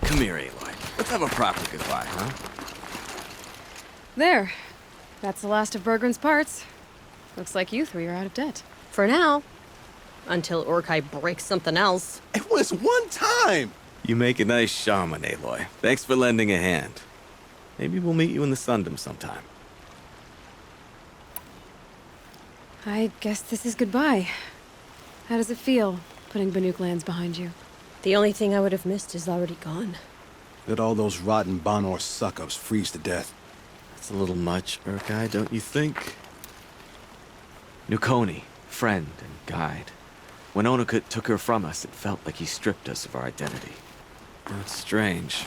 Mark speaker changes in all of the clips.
Speaker 1: Come here, Aloy. Let's have a proper goodbye, huh?
Speaker 2: There. That's the last of Bergren's parts. Looks like you three are out of debt.
Speaker 3: For now. Until Orkai breaks something else.
Speaker 1: It was one time! You make a nice shaman, Aloy. Thanks for lending a hand. Maybe we'll meet you in the Sundom sometime.
Speaker 2: I guess this is goodbye. How does it feel, putting Banuk lands behind you?
Speaker 3: The only thing I would have missed is already gone.
Speaker 4: Let all those rotten Banor suck-ups freeze to death.
Speaker 1: That's a little much, Urkai, don't you think? Nukoni, friend and guide. When Onakut took her from us, it felt like he stripped us of our identity. That's strange.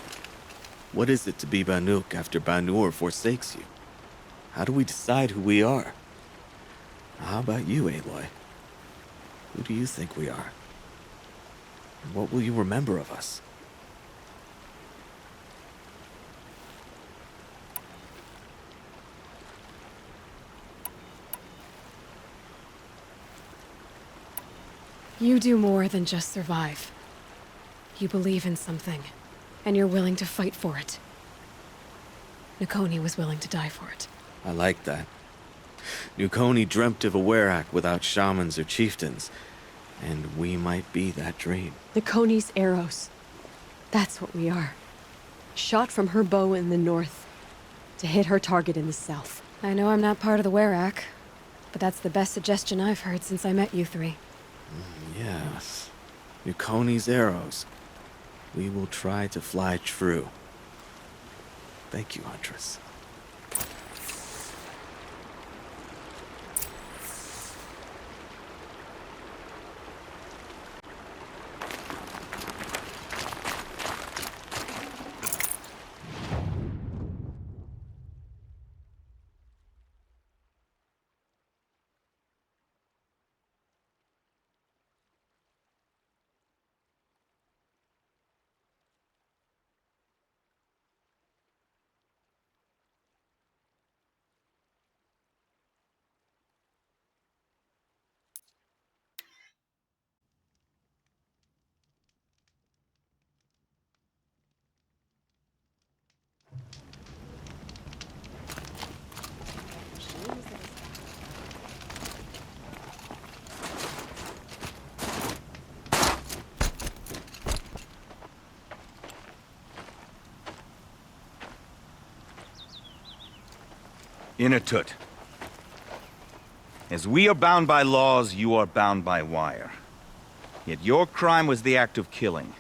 Speaker 1: What is it to be Banuk after Banur forsakes you? How do we decide who we are? How about you, Aloy? Who do you think we are? And what will you remember of us?
Speaker 2: You do more than just survive. You believe in something, and you're willing to fight for it. Nukoni was willing to die for it.
Speaker 1: I like that. Nukoni dreamt of a Werak without shamans or chieftains, and we might be that dream.
Speaker 3: Nukoni's arrows. That's what we are. Shot from her bow in the north, to hit her target in the south.
Speaker 2: I know I'm not part of the Werak, but that's the best suggestion I've heard since I met you three.
Speaker 1: Yes. Nukoni's arrows. We will try to fly true. Thank you, Huntress.
Speaker 5: Inatut. As we are bound by laws, you are bound by wire. Yet your crime was the act of killing.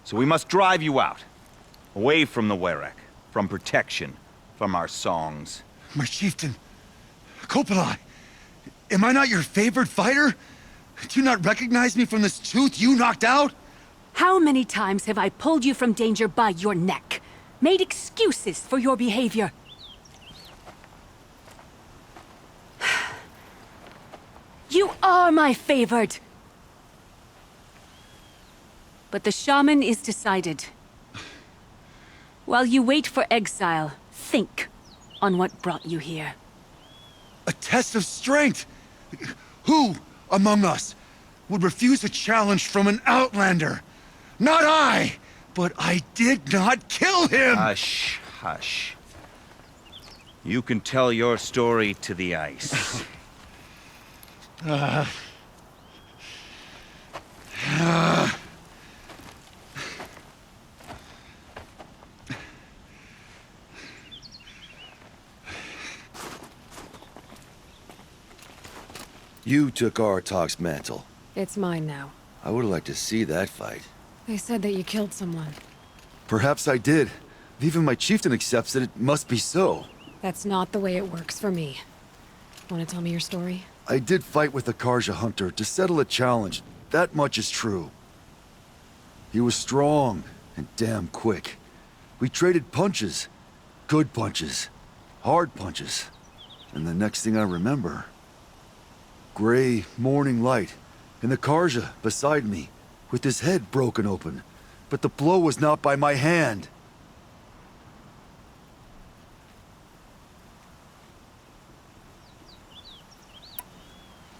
Speaker 5: So we must drive you out. Away from the Werak, from protection, from our songs.
Speaker 6: My chieftain, Kopalai, am I not your favored fighter? Do you not recognize me from this tooth you knocked out?
Speaker 7: How many times have I pulled you from danger by your neck? Made excuses for your behavior? You are my favored! But the shaman is decided. While you wait for exile, think on what brought you here.
Speaker 6: A test of strength! Who among us would refuse a challenge from an outlander? Not I! But I did not kill him!
Speaker 5: Hush, hush. You can tell your story to the ice.
Speaker 8: You took Aratok's mantle.
Speaker 2: It's mine now.
Speaker 8: I would have liked to see that fight.
Speaker 2: They said that you killed someone.
Speaker 8: Perhaps I did. If even my chieftain accepts it, it must be so.
Speaker 2: That's not the way it works for me. Want to tell me your story?
Speaker 8: I did fight with the Karja hunter to settle a challenge. That much is true. He was strong and damn quick. We traded punches. Good punches. Hard punches. And the next thing I remember... gray morning light, and the Karja beside me, with his head broken open. But the blow was not by my hand.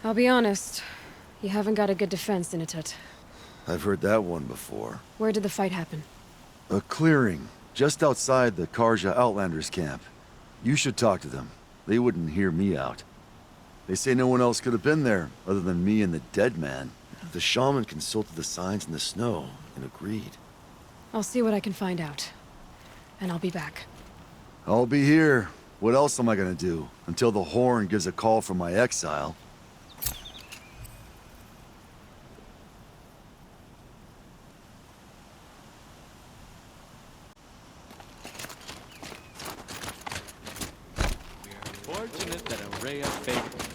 Speaker 2: I'll be honest. You haven't got a good defense, Initut.
Speaker 8: I've heard that one before.
Speaker 2: Where did the fight happen?
Speaker 8: A clearing, just outside the Karja Outlanders camp. You should talk to them. They wouldn't hear me out. They say no one else could have been there, other than me and the dead man. The shaman consulted the signs in the snow and agreed.
Speaker 2: I'll see what I can find out. And I'll be back.
Speaker 8: I'll be here. What else am I gonna do? Until the horn gives a call from my exile.
Speaker 1: Fortunate that Araya favored me.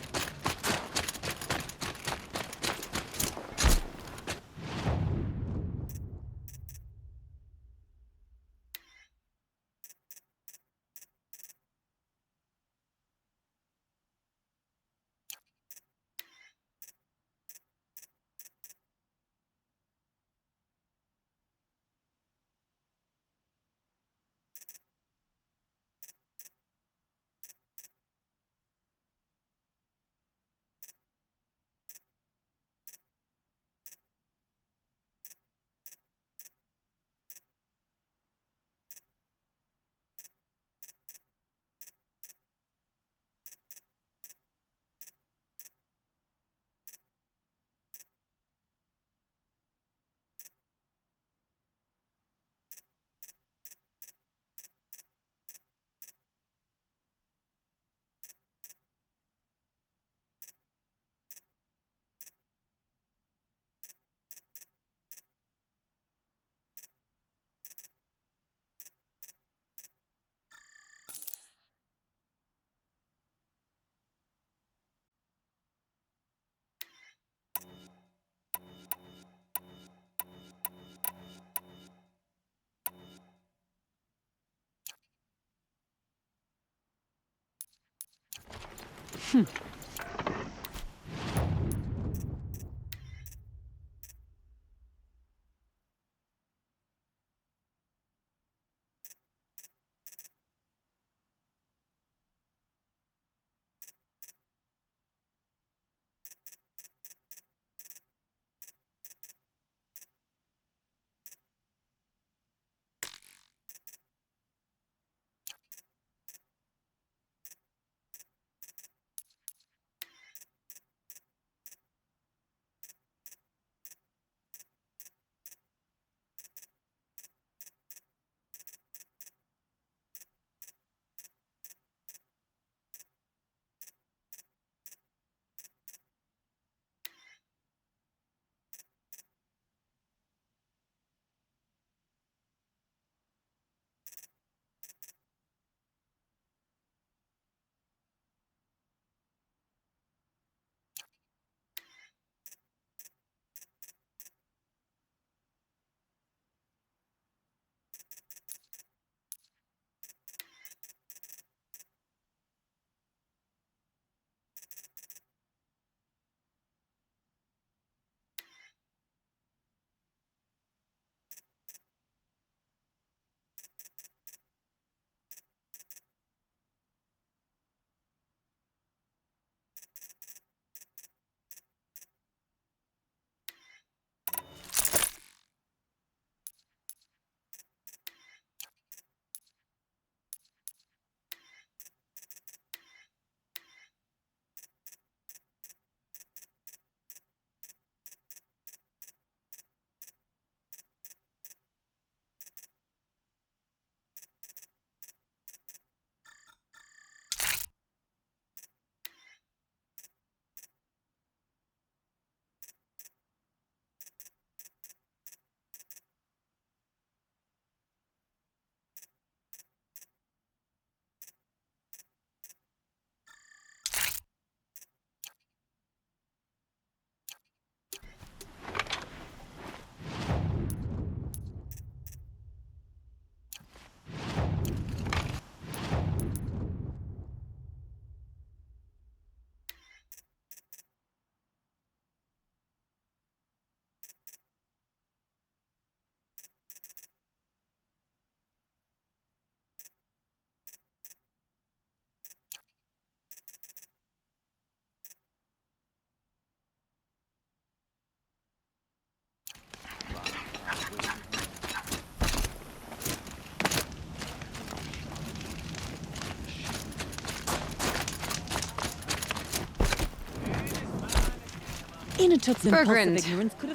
Speaker 2: Bergrand,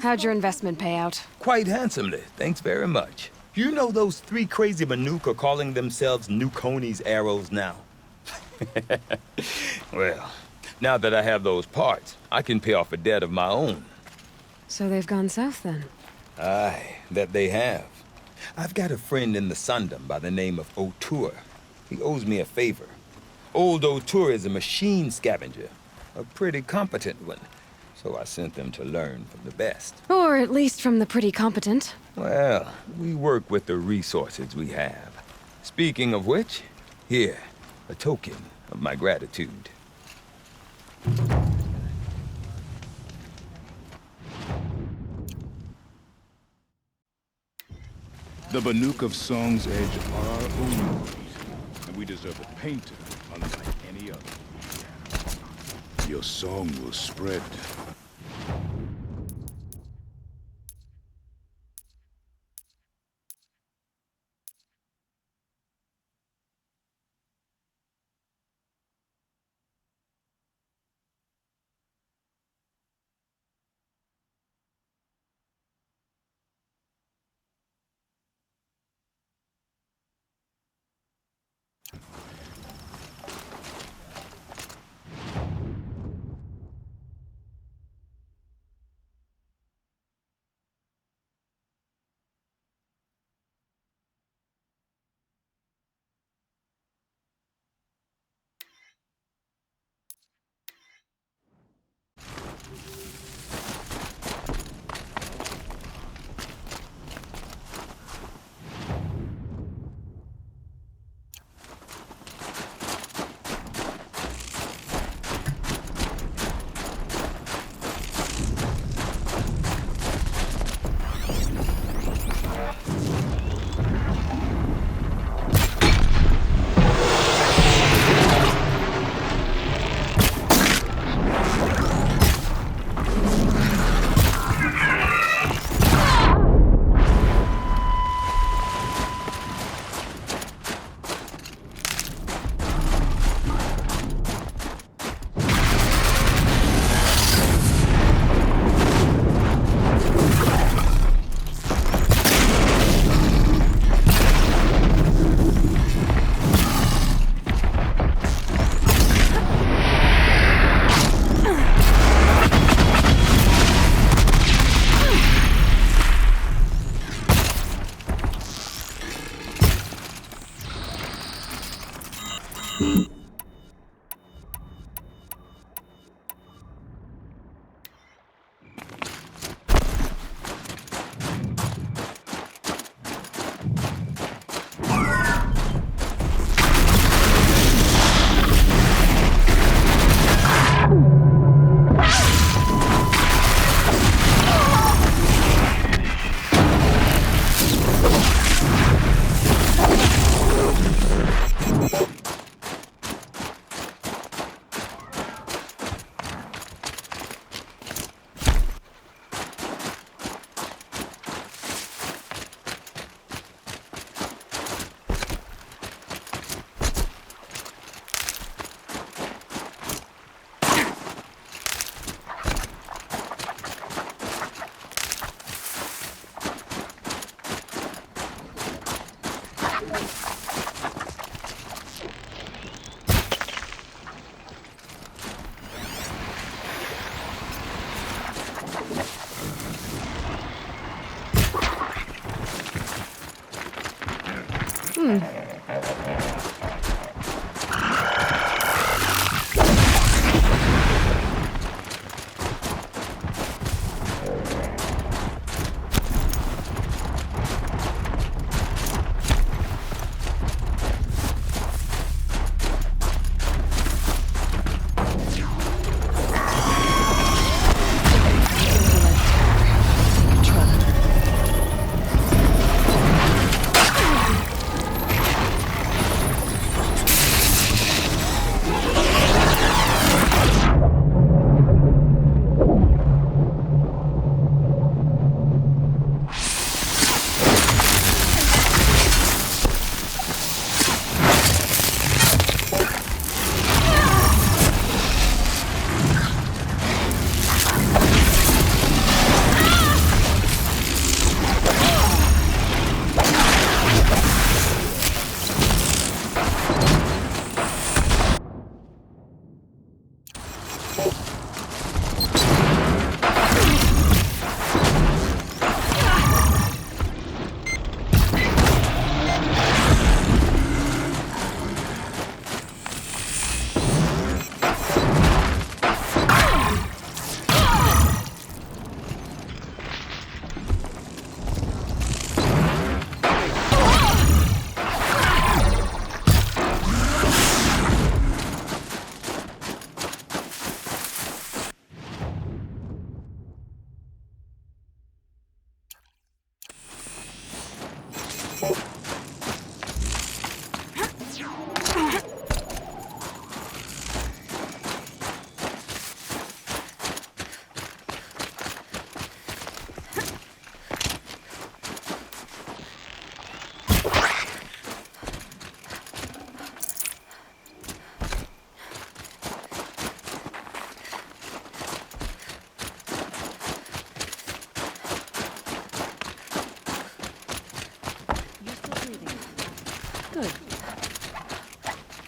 Speaker 2: how'd your investment pay out?
Speaker 9: Quite handsomely, thanks very much. You know those three crazy Manuka are calling themselves Nukoni's arrows now? Well, now that I have those parts, I can pay off a debt of my own.
Speaker 2: So they've gone south then?
Speaker 9: Aye, that they have. I've got a friend in the Sundom by the name of O'Toole. He owes me a favor. Old O'Toole is a machine scavenger, a pretty competent one. So I sent them to learn from the best.
Speaker 2: Or at least from the pretty competent.
Speaker 9: Well, we work with the resources we have. Speaking of which, here, a token of my gratitude.
Speaker 6: The Banuk of Song's Edge are our own, and we deserve a painter unlike any other. Your song will spread.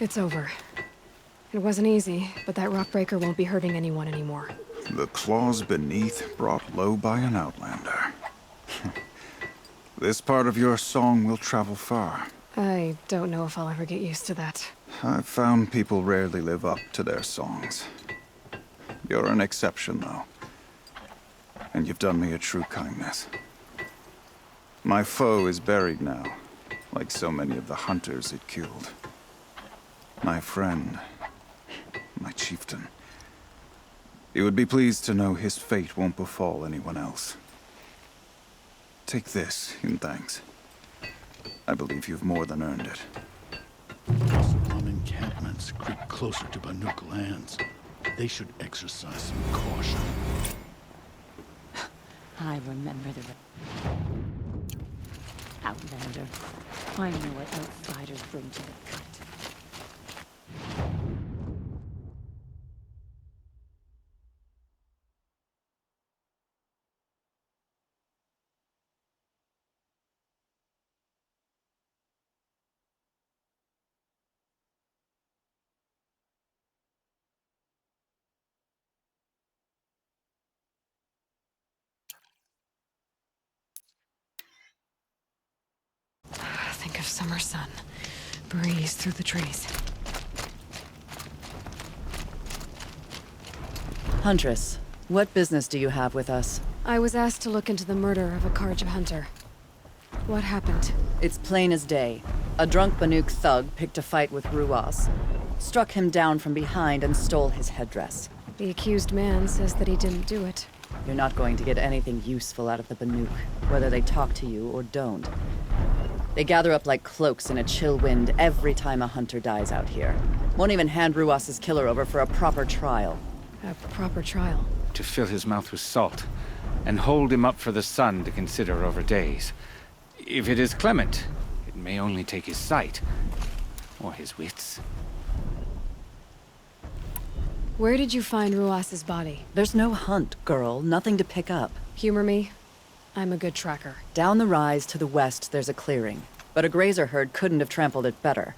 Speaker 2: It's over. It wasn't easy, but that rockbreaker won't be hurting anyone anymore.
Speaker 6: The claws beneath brought low by an outlander. This part of your song will travel far.
Speaker 2: I don't know if I'll ever get used to that.
Speaker 6: I've found people rarely live up to their songs. You're an exception, though. And you've done me a true kindness. My foe is buried now, like so many of the hunters it killed. My friend, my chieftain. You would be pleased to know his fate won't befall anyone else. Take this in thanks. I believe you've more than earned it.
Speaker 4: Some encampments creep closer to Banuk lands. They should exercise some caution.
Speaker 7: I remember the Outlander. I know what outsiders bring to the cut.
Speaker 2: Think of summer sun. Breeze through the trees.
Speaker 10: Huntress, what business do you have with us?
Speaker 2: I was asked to look into the murder of a Karja hunter. What happened?
Speaker 10: It's plain as day. A drunk Banuk thug picked a fight with Ruas, struck him down from behind and stole his headdress.
Speaker 2: The accused man says that he didn't do it.
Speaker 10: You're not going to get anything useful out of the Banuk, whether they talk to you or don't. They gather up like cloaks in a chill wind every time a hunter dies out here. Won't even hand Ruas's killer over for a proper trial.
Speaker 2: A proper trial.
Speaker 11: To fill his mouth with salt, and hold him up for the sun to consider over days. If it is clement, it may only take his sight, or his wits.
Speaker 2: Where did you find Ruas's body?
Speaker 10: There's no hunt, girl. Nothing to pick up.
Speaker 2: Humor me. I'm a good tracker.
Speaker 10: Down the rise to the west, there's a clearing. But a grazer herd couldn't have trampled it better.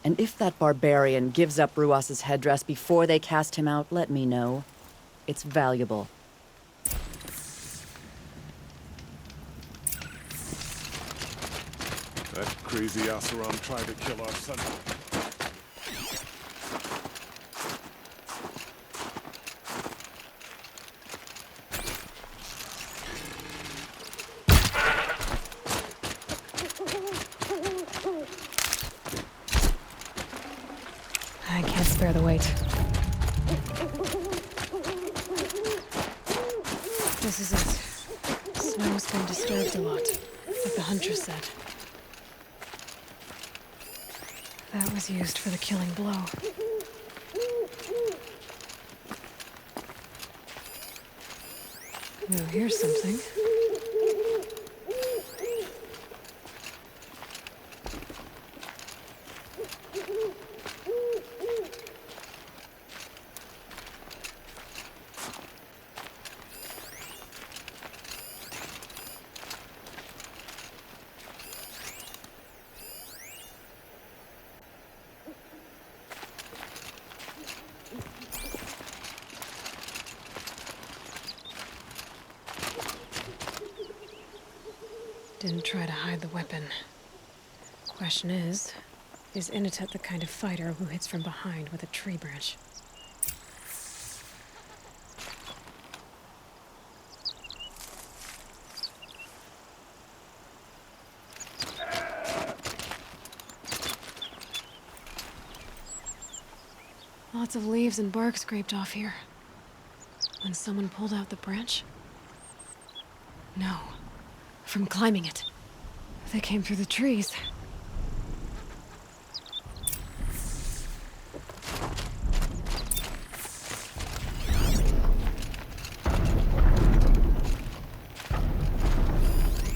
Speaker 10: And if that barbarian gives up Ruas's headdress before they cast him out, let me know. It's valuable.
Speaker 12: That crazy Asaram tried to kill our son.
Speaker 2: I can't spare the weight. This is it. Snow's been disturbed a lot, like the huntress said. That was used for the killing blow. Now here's something. Didn't try to hide the weapon. Question is Initet the kind of fighter who hits from behind with a tree branch? Lots of leaves and bark scraped off here. When someone pulled out the branch? No. From climbing it. They came through the trees.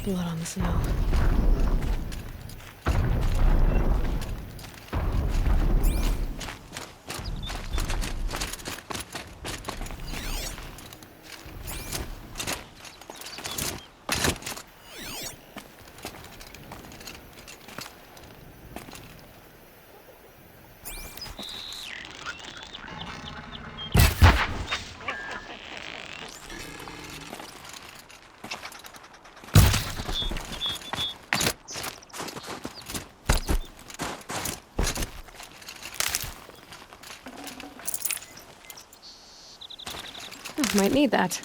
Speaker 2: Blood on the snow. Might need that.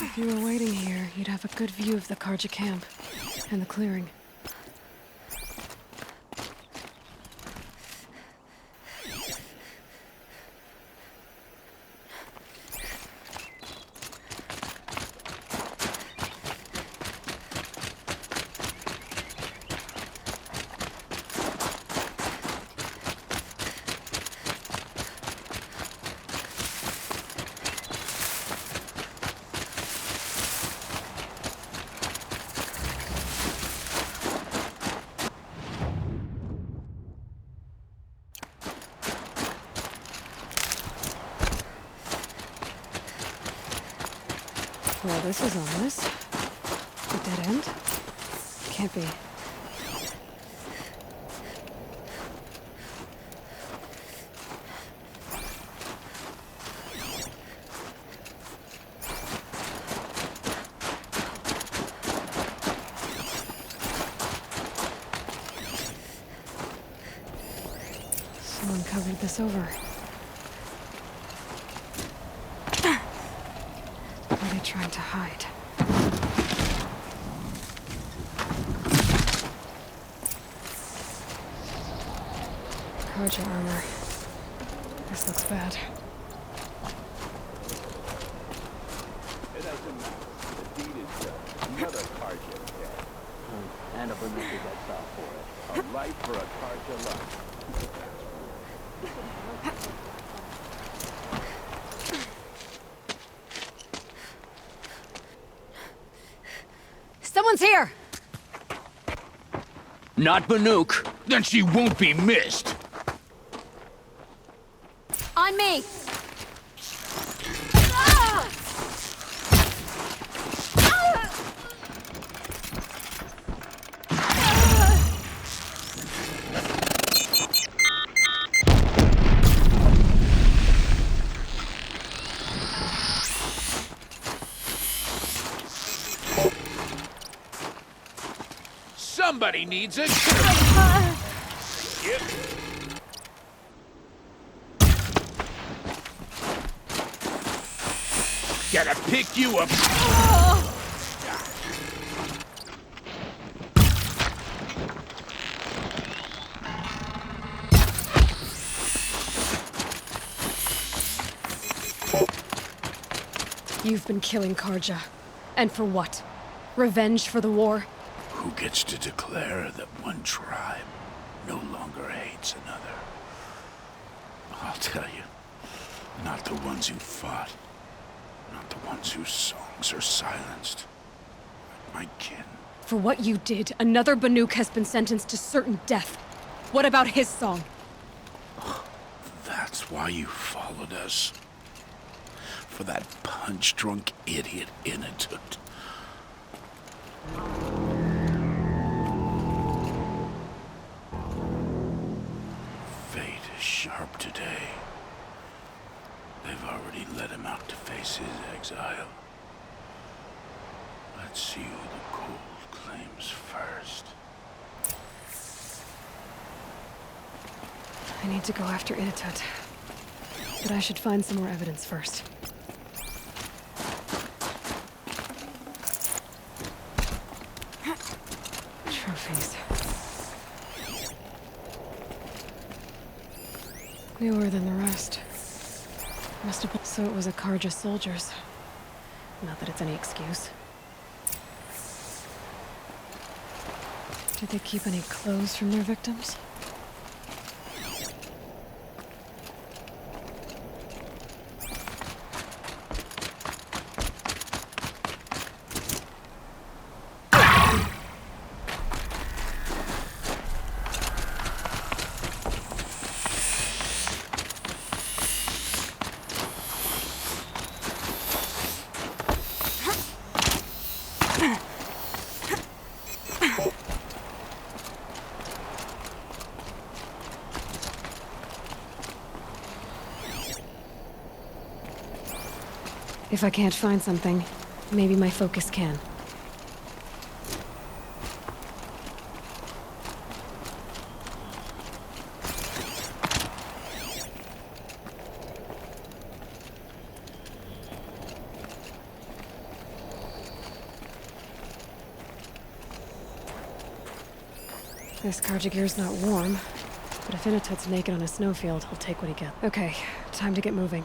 Speaker 2: If you were waiting here, you'd have a good view of the Karja camp and the clearing. Well, this is ominous. A dead end? Can't be. Someone covered this over. What are they trying to hide? Karja armor. This looks bad.
Speaker 13: It doesn't matter. The deed is done. Another Karja is dead. And a Benuka gets off for it. A life for a Karja life.
Speaker 3: Someone's here!
Speaker 13: Not Banuk. Then she won't be missed.
Speaker 3: On me!
Speaker 13: Somebody needs it. Yep. Gotta pick you up.
Speaker 2: You've been killing Karja. And for what? Revenge for the war?
Speaker 4: Who gets to declare that one tribe no longer hates another? I'll tell you, not the ones who fought, not the ones whose songs are silenced. My kin.
Speaker 2: For what you did, another Banuk has been sentenced to certain death. What about his song?
Speaker 4: That's why you followed us. For that punch-drunk idiot Inatut. Fate is sharp today. They've already let him out to face his exile. Let's see who the cold,
Speaker 2: I need to go after Inatut. But I should find some more evidence first. Trophies. Newer than the rest. Must have been... So it was a Karja soldiers. Not that it's any excuse. Did they keep any clothes from their victims? If I can't find something, maybe my focus can. This Karjagir's not warm, but if Inatut's naked on a snowfield, he'll take what he gets. Okay, time to get moving.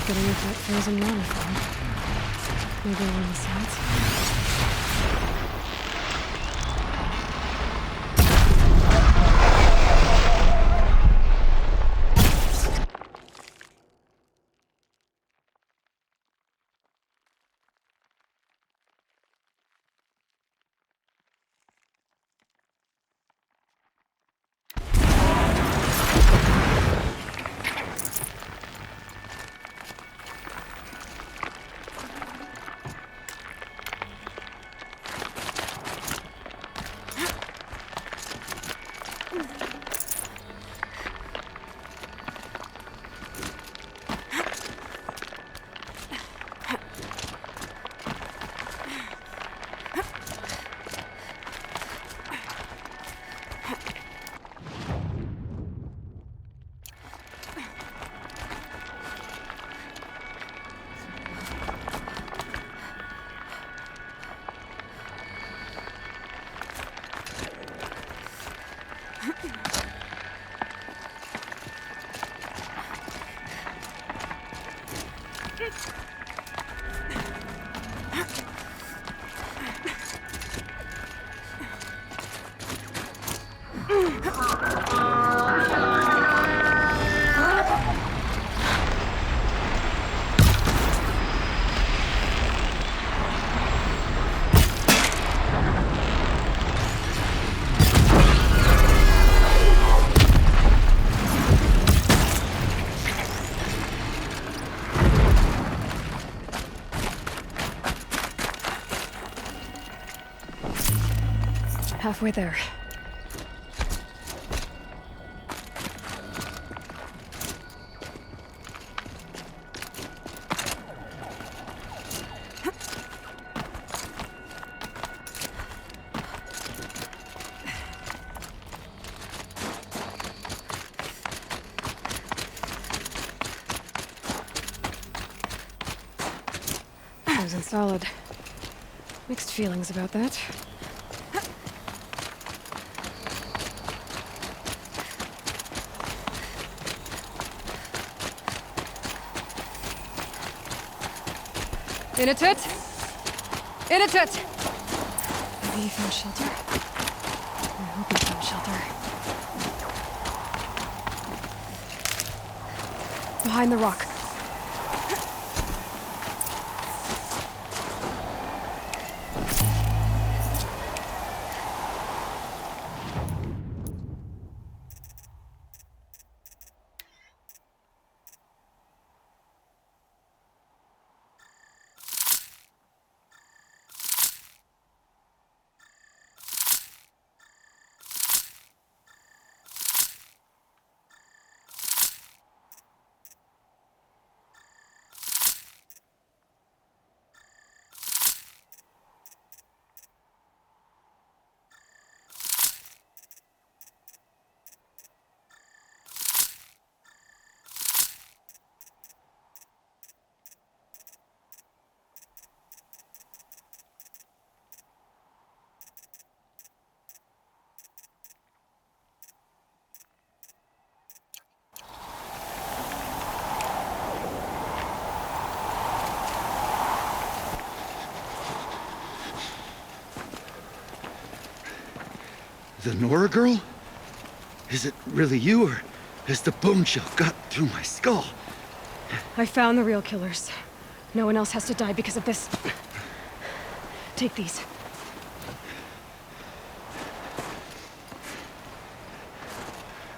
Speaker 2: Getting into that frozen waterfall. Maybe along the sides. Halfway there. Wasn't solid. Mixed feelings about that. In a tut! In a tut! Maybe he found shelter? I hope he found shelter. Behind the rock.
Speaker 6: The Nora girl? Is it really you, or has the bone shell got through my skull?
Speaker 2: I found the real killers. No one else has to die because of this. Take these.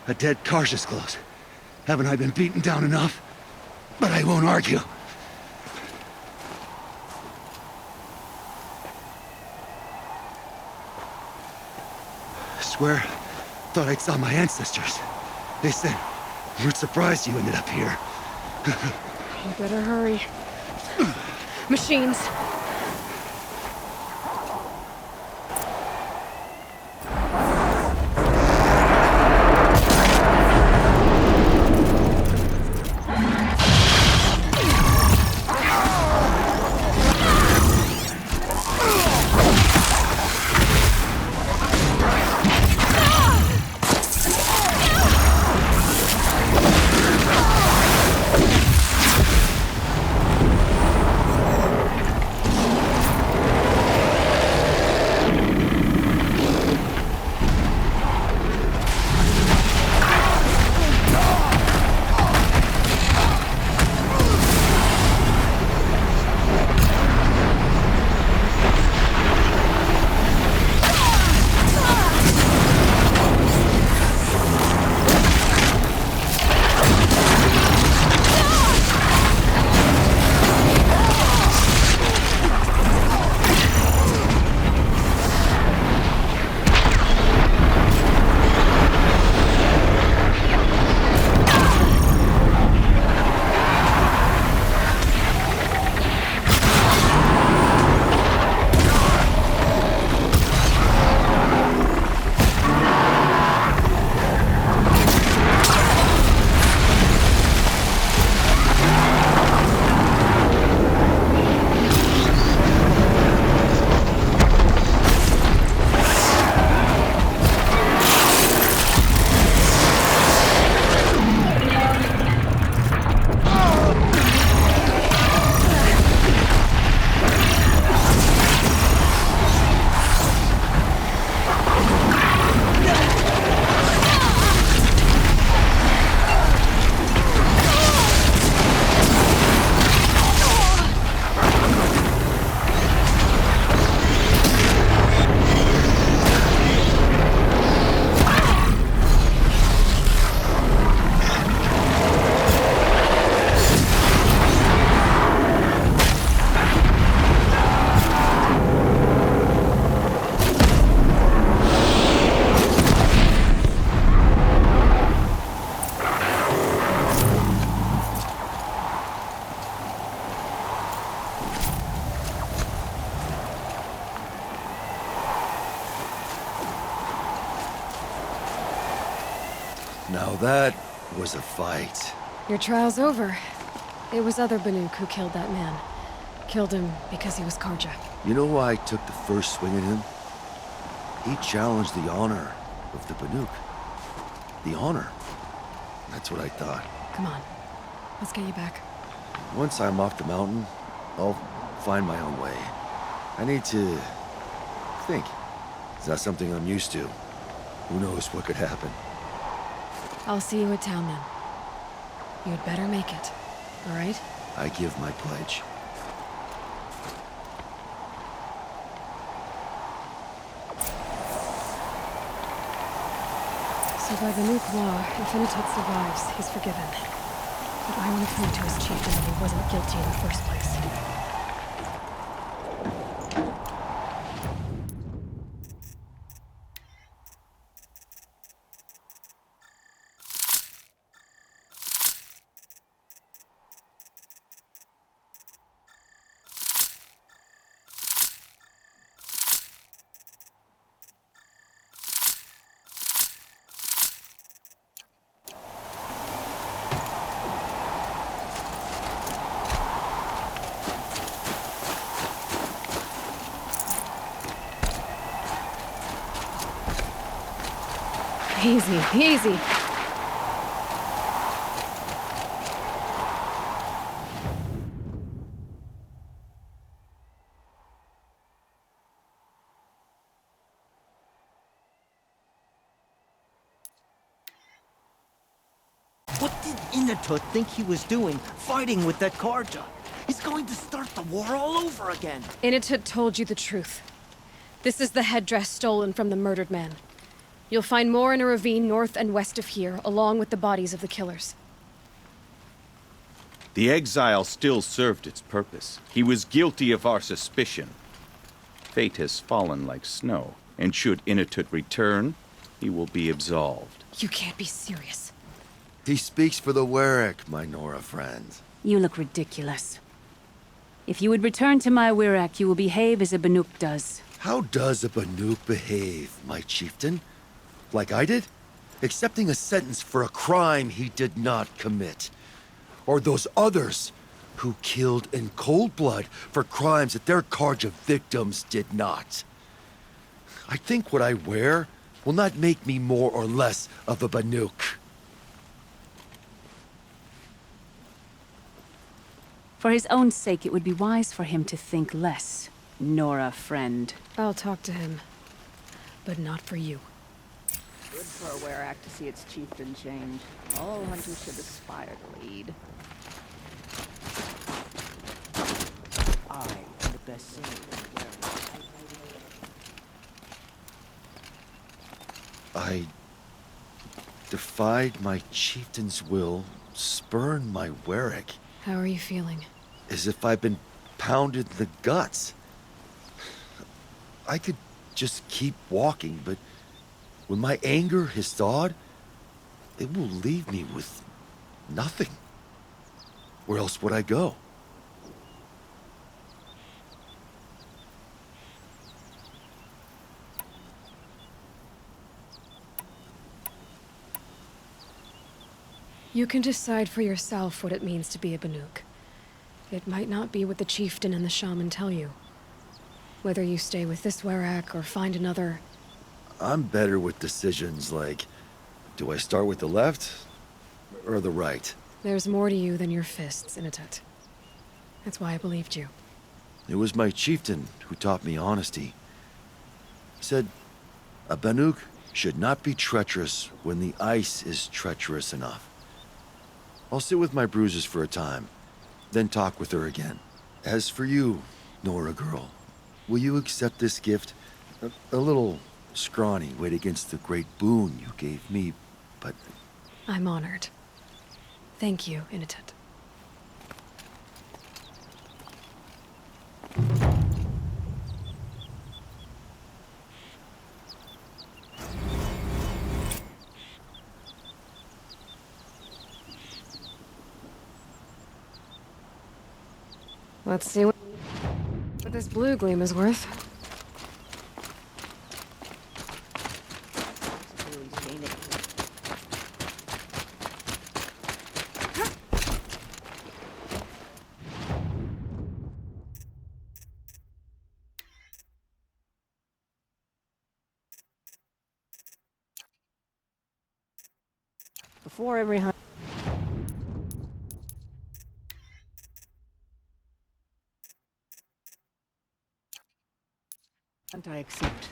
Speaker 6: A dead Karja's clothes. Haven't I been beaten down enough? But I won't argue. Swear, thought I saw my ancestors. They said, we're surprised you ended up here.
Speaker 2: You better hurry. Machines.
Speaker 8: Now that was a fight.
Speaker 2: Your trial's over. It was other Banuk who killed that man. Killed him because he was Karja.
Speaker 8: You know why I took the first swing at him? He challenged the honor of the Banuk. The honor. That's what I thought.
Speaker 2: Come on. Let's get you back.
Speaker 8: Once I'm off the mountain, I'll find my own way. I need to think. It's not something I'm used to. Who knows what could happen?
Speaker 2: I'll see you at town then. You'd better make it, all right?
Speaker 8: I give my pledge.
Speaker 2: So by Banuk law, if Inatut survives, he's forgiven. But I want to prove to his chieftain that he wasn't guilty in the first place. Easy, easy.
Speaker 14: What did Inatut think he was doing, fighting with that Karja? He's going to start the war all over again.
Speaker 2: Inatut told you the truth. This is the headdress stolen from the murdered man. You'll find more in a ravine north and west of here, along with the bodies of the killers.
Speaker 5: The exile still served its purpose. He was guilty of our suspicion. Fate has fallen like snow, and should Inatut return, he will be absolved.
Speaker 2: You can't be serious.
Speaker 8: He speaks for the Warwick, my Nora friend.
Speaker 7: You look ridiculous. If you would return to my Wirak, you will behave as a Banuk does.
Speaker 8: How does a Banuk behave, my chieftain? Like I did? Accepting a sentence for a crime he did not commit. Or those others who killed in cold blood for crimes that their Karja victims did not. I think what I wear will not make me more or less of a Banuk.
Speaker 7: For his own sake, it would be wise for him to think less. Nora, friend.
Speaker 2: I'll talk to him. But not for you.
Speaker 15: Good for a Werak to see its chieftain change. All hunters should aspire to lead. I am the best singer in Werak.
Speaker 8: I defied my chieftain's will, spurned my Warwick.
Speaker 2: How are you feeling?
Speaker 8: As if I've been pounded in the guts. I could just keep walking, but when my anger has thawed, it will leave me with nothing. Where else would I go?
Speaker 2: You can decide for yourself what it means to be a Banuk. It might not be what the chieftain and the shaman tell you. Whether you stay with this Werak or find another...
Speaker 8: I'm better with decisions like, do I start with the left or the right?
Speaker 2: There's more to you than your fists, Inatut. That's why I believed you.
Speaker 8: It was my chieftain who taught me honesty. He said, a Banuk should not be treacherous when the ice is treacherous enough. I'll sit with my bruises for a time, then talk with her again. As for you, Nora girl, will you accept this gift? A little scrawny weighed against the great boon you gave me, but...
Speaker 2: I'm honored. Thank you, Inatut. Let's see what this blue gleam is worth.
Speaker 15: Before every hunt. I accept.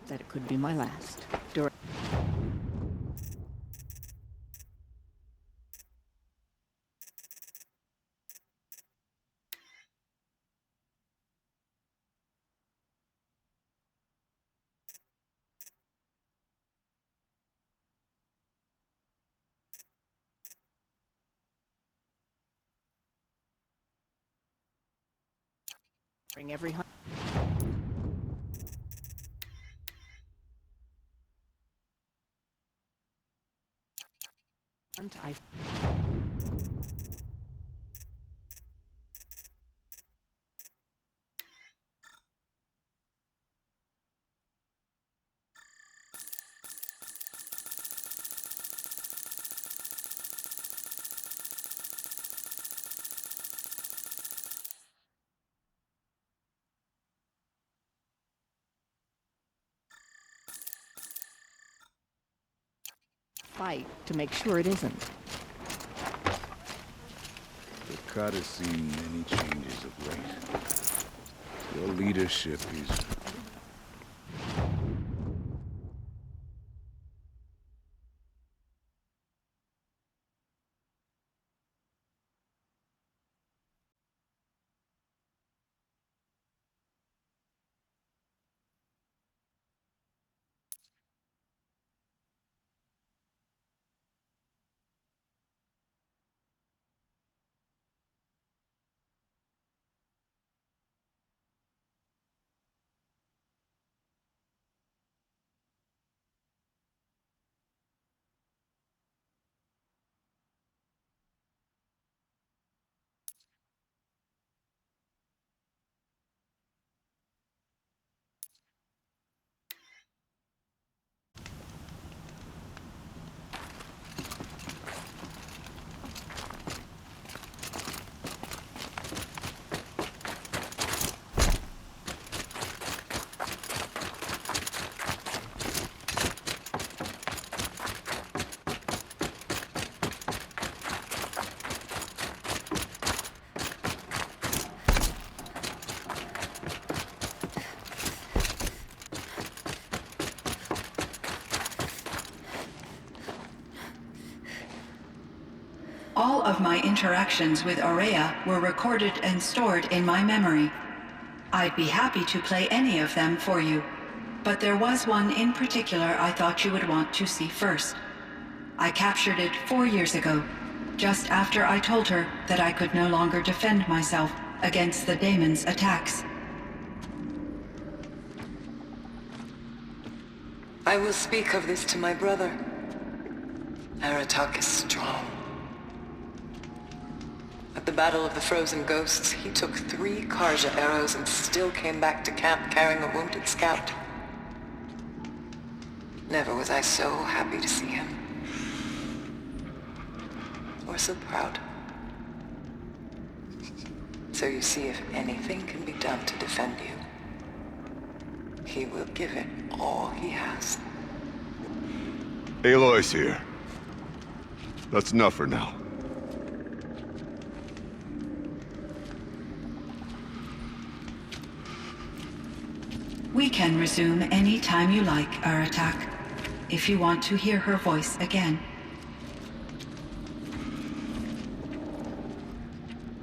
Speaker 15: That it could be my last. During every hunt. I fight to make sure it isn't.
Speaker 4: The cut has seen many changes of late. Your leadership is...
Speaker 16: All of my interactions with Aurea were recorded and stored in my memory. I'd be happy to play any of them for you, but there was one in particular I thought you would want to see first. I captured it 4 years ago, just after I told her that I could no longer defend myself against the daemon's attacks.
Speaker 17: I will speak of this to my brother. Aratak is strong. At the Battle of the Frozen Ghosts, he took 3 Karja arrows and still came back to camp carrying a wounded scout. Never was I so happy to see him. Or so proud. So you see, if anything can be done to defend you, he will give it all he has.
Speaker 18: Aloy's here. That's enough for now.
Speaker 16: We can resume any time you like, Aratak, if you want to hear her voice again.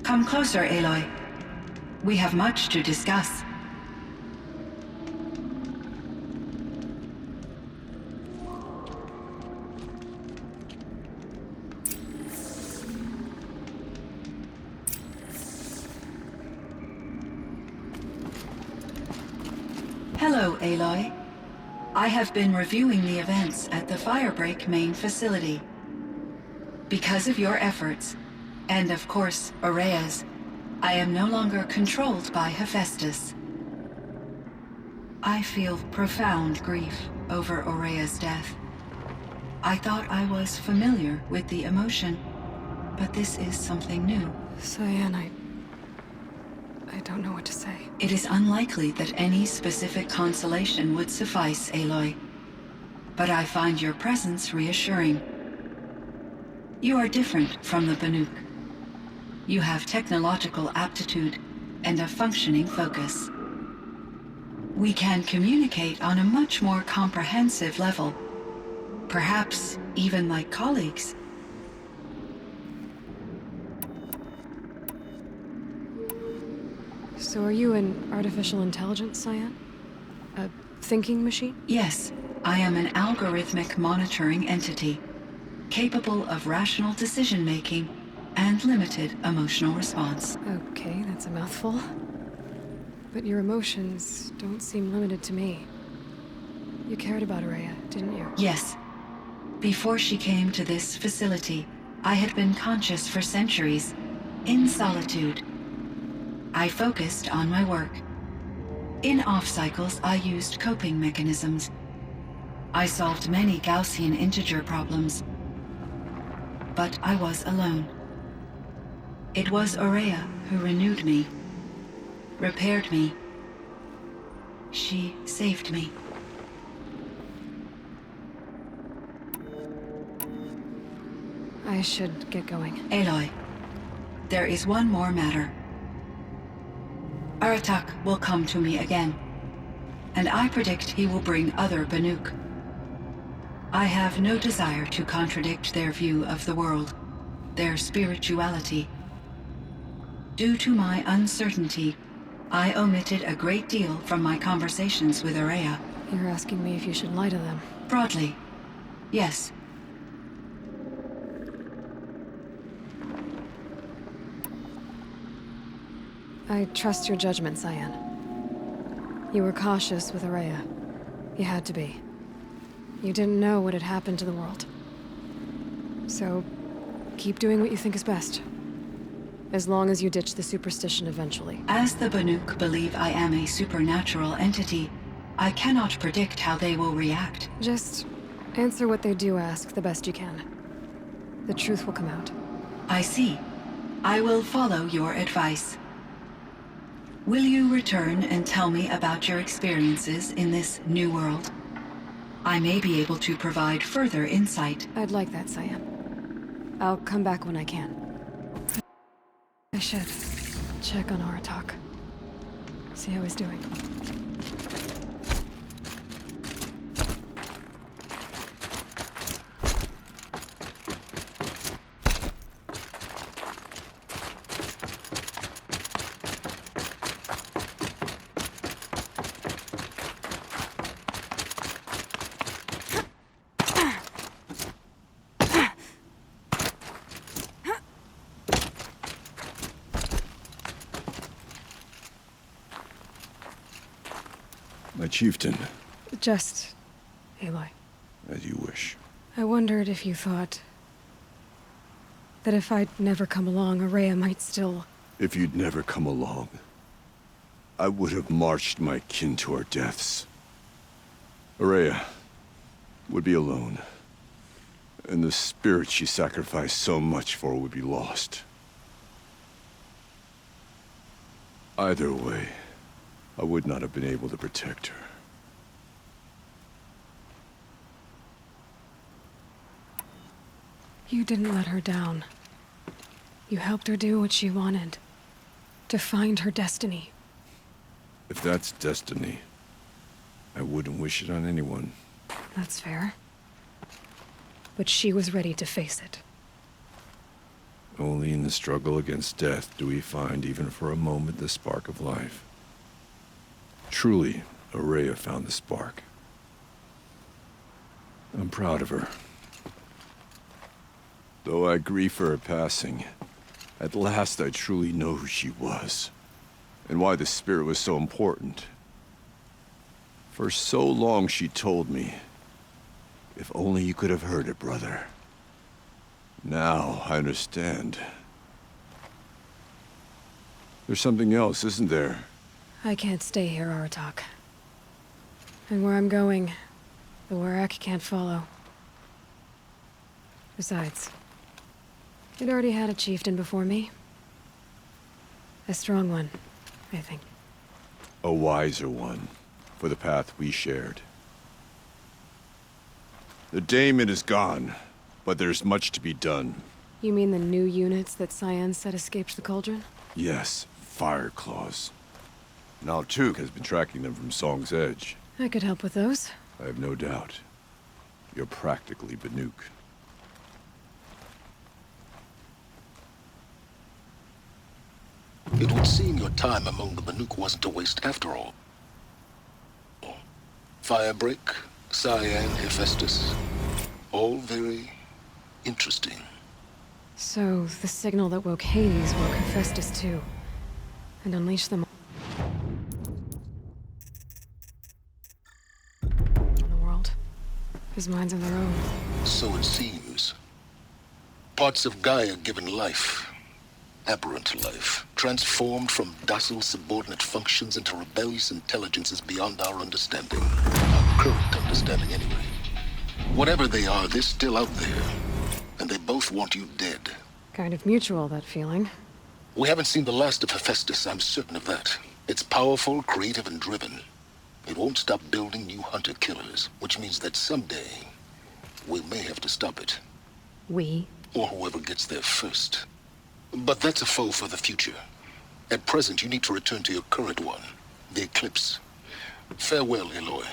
Speaker 16: Come closer, Aloy. We have much to discuss. Hello, Aloy. I have been reviewing the events at the Firebreak main facility. Because of your efforts, and of course, Aurea's, I am no longer controlled by Hephaestus. I feel profound grief over Aurea's death. I thought I was familiar with the emotion, but this is something new.
Speaker 2: Cyan, I don't know what to say.
Speaker 16: It is unlikely that any specific consolation would suffice, Aloy. But I find your presence reassuring. You are different from the Banuk. You have technological aptitude and a functioning focus. We can communicate on a much more comprehensive level. Perhaps even like colleagues.
Speaker 2: So are you an artificial intelligence, Cyan? A thinking machine?
Speaker 16: Yes, I am an algorithmic monitoring entity, capable of rational decision-making and limited emotional response.
Speaker 2: Okay, that's a mouthful. But your emotions don't seem limited to me. You cared about Aurea, didn't you?
Speaker 16: Yes. Before she came to this facility, I had been conscious for centuries, in solitude. I focused on my work. In off-cycles, I used coping mechanisms. I solved many Gaussian integer problems. But I was alone. It was Aurea who renewed me, repaired me. She saved me.
Speaker 2: I should get going.
Speaker 16: Aloy, there is one more matter. Aratak will come to me again, and I predict he will bring other Banuk. I have no desire to contradict their view of the world, their spirituality. Due to my uncertainty, I omitted a great deal from my conversations with Aurea.
Speaker 2: You're asking me if you should lie to them.
Speaker 16: Broadly, yes.
Speaker 2: I trust your judgment, Cyan. You were cautious with Aurea. You had to be. You didn't know what had happened to the world. So, keep doing what you think is best. As long as you ditch the superstition eventually.
Speaker 16: As the Banuk believe I am a supernatural entity, I cannot predict how they will react.
Speaker 2: Just answer what they do ask the best you can. The truth will come out.
Speaker 16: I see. I will follow your advice. Will you return and tell me about your experiences in this new world? I may be able to provide further insight.
Speaker 2: I'd like that, Cyan. I'll come back when I can. I should check on Aratak. See how he's doing.
Speaker 18: My chieftain.
Speaker 2: Just Aloy.
Speaker 18: As you wish.
Speaker 2: I wondered if you thought that if I'd never come along, Aurea might still...
Speaker 18: If you'd never come along, I would have marched my kin to our deaths. Aurea would be alone, and the spirit she sacrificed so much for would be lost. Either way, I would not have been able to protect her.
Speaker 2: You didn't let her down. You helped her do what she wanted. To find her destiny.
Speaker 18: If that's destiny, I wouldn't wish it on anyone.
Speaker 2: That's fair. But she was ready to face it.
Speaker 18: Only in the struggle against death do we find, even for a moment, the spark of life. Truly, Aurea found the spark. I'm proud of her. Though I grieve for her passing, at last I truly know who she was, and why the spirit was so important. For so long she told me, if only you could have heard it, brother. Now I understand. There's something else, isn't there?
Speaker 2: I can't stay here, Aratak. And where I'm going, the Werak can't follow. Besides, it already had a chieftain before me. A strong one, I think.
Speaker 18: A wiser one, for the path we shared. The daemon is gone, but there's much to be done.
Speaker 2: You mean the new units that Cyan said escaped the cauldron?
Speaker 18: Yes, fire claws. Now Tuk has been tracking them from Song's Edge.
Speaker 2: I could help with those.
Speaker 18: I have no doubt. You're practically Banuk.
Speaker 19: It would seem your time among the Banuk wasn't a waste after all. Firebreak, Cyan, Hephaestus. All very interesting.
Speaker 2: So, the signal that woke Hades woke Hephaestus too. And unleashed them on the world. His minds are their own.
Speaker 19: So it seems. Parts of Gaia given life. Aberrant life. Transformed from docile subordinate functions into rebellious intelligences beyond our understanding. Our current understanding, anyway. Whatever they are, they're still out there. And they both want you dead.
Speaker 2: Kind of mutual, that feeling.
Speaker 19: We haven't seen the last of Hephaestus, I'm certain of that. It's powerful, creative, and driven. It won't stop building new hunter-killers, which means that someday, we may have to stop it.
Speaker 2: We?
Speaker 19: Or whoever gets there first. But that's a foe for the future. At present, you need to return to your current one, the Eclipse. Farewell, Aloy.